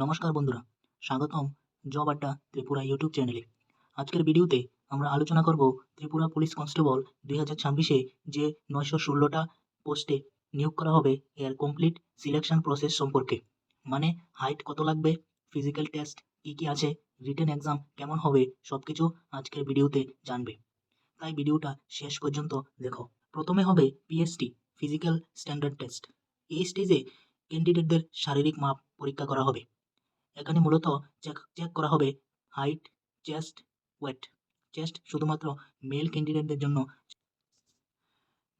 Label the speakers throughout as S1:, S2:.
S1: নমস্কার বন্ধুরা, স্বাগতম জব আড্ডা ত্রিপুরা ইউটিউব চ্যানেলে। আজকের ভিডিওতে আমরা আলোচনা করব ত্রিপুরা পুলিশ কনস্টেবল 2026-এ যে 916টা পোস্টে নিয়োগ করা হবে এর কমপ্লিট সিলেকশন প্রসেস সম্পর্কে। মানে হাইট কত লাগবে, ফিজিক্যাল টেস্ট কী কী আছে, রিটেন এক্সাম কেমন হবে, সবকিছু আজকের ভিডিওতে জানবে। তাই ভিডিওটা শেষ পর্যন্ত দেখো। প্রথমে হবে পিএসটি, ফিজিক্যাল স্ট্যান্ডার্ড টেস্ট। এই স্টেজে ক্যান্ডিডেটদের শারীরিক মাপ পরীক্ষা করা হবে। এখানে মূলত চেক করা হবে হাইট, চেস্ট, ওয়েট। চেস্ট শুধুমাত্র মেল ক্যান্ডিডেটদের জন্য।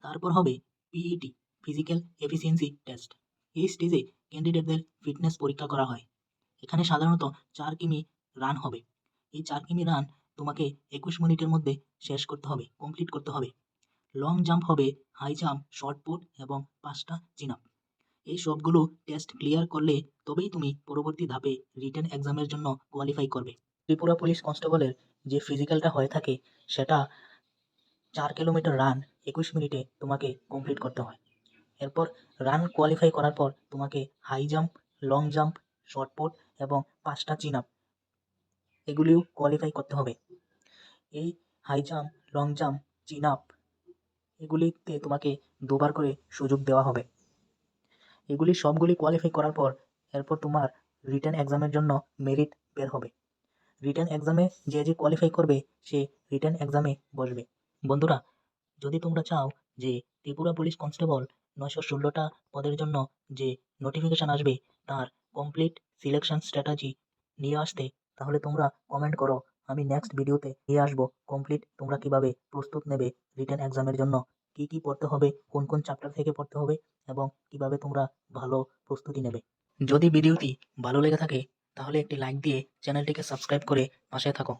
S1: তারপর হবে পিইটি, ফিজিক্যাল এফিসিয়েন্সি টেস্ট। এই স্টেজে ক্যান্ডিডেটদের ফিটনেস পরীক্ষা করা হয়। এখানে সাধারণত 4 কিমি রান হবে। এই 4 কিমি রান তোমাকে 21 মিনিটের মধ্যে শেষ করতে হবে, কমপ্লিট করতে হবে। লং জাম্প হবে, হাই জাম্প, শর্ট পুট এবং 5টা চিন আপ। এই সবগুলো টেস্ট ক্লিয়ার করলে তবেই তুমি পরবর্তী ধাপে রিটেন এক্সামের জন্য কোয়ালিফাই করবে। ত্রিপুরা পুলিশ কনস্টেবলের যে ফিজিক্যালটা হয়ে থাকে সেটা 4 কিলোমিটার রান 21 মিনিটে তোমাকে কমপ্লিট করতে হয়। এরপর রান কোয়ালিফাই করার পর তোমাকে high jump, long jump, shot put এবং 5টা চিন আপ এগুলিও কোয়ালিফাই করতে হবে। এই high jump, long jump, chin up এগুলিতে তোমাকে 2বার করে সুযোগ দেওয়া হবে। এগুলি সবগুলি কোয়ালিফাই করার পর এরপর তোমার রিটেন এক্সামের জন্য মেরিট বের হবে। রিটেন এক্সামে যে কোয়ালিফাই করবে সে রিটেন এক্সামে বসবে। বন্ধুরা, যদি তোমরা চাও যে ত্রিপুরা পুলিশ কনস্টেবল 916টা পদের জন্য যে নোটিফিকেশান আসবে তার কমপ্লিট সিলেকশন স্ট্র্যাটেজি নিয়ে আসতে, তাহলে তোমরা কমেন্ট করো। আমি নেক্সট ভিডিওতে নিয়ে আসবো কমপ্লিট তোমরা কিভাবে প্রস্তুত নেবে রিটেন এক্সামের জন্য, কি কি পড়তে হবে, কোন কোন চ্যাপ্টার থেকে পড়তে হবে এবং কিভাবে তোমরা ভালো প্রস্তুতি নেবে। যদি ভিডিওটি ভালো লেগে থাকে তাহলে একটি লাইক দিয়ে চ্যানেলটিকে সাবস্ক্রাইব করে পাশে থাকো।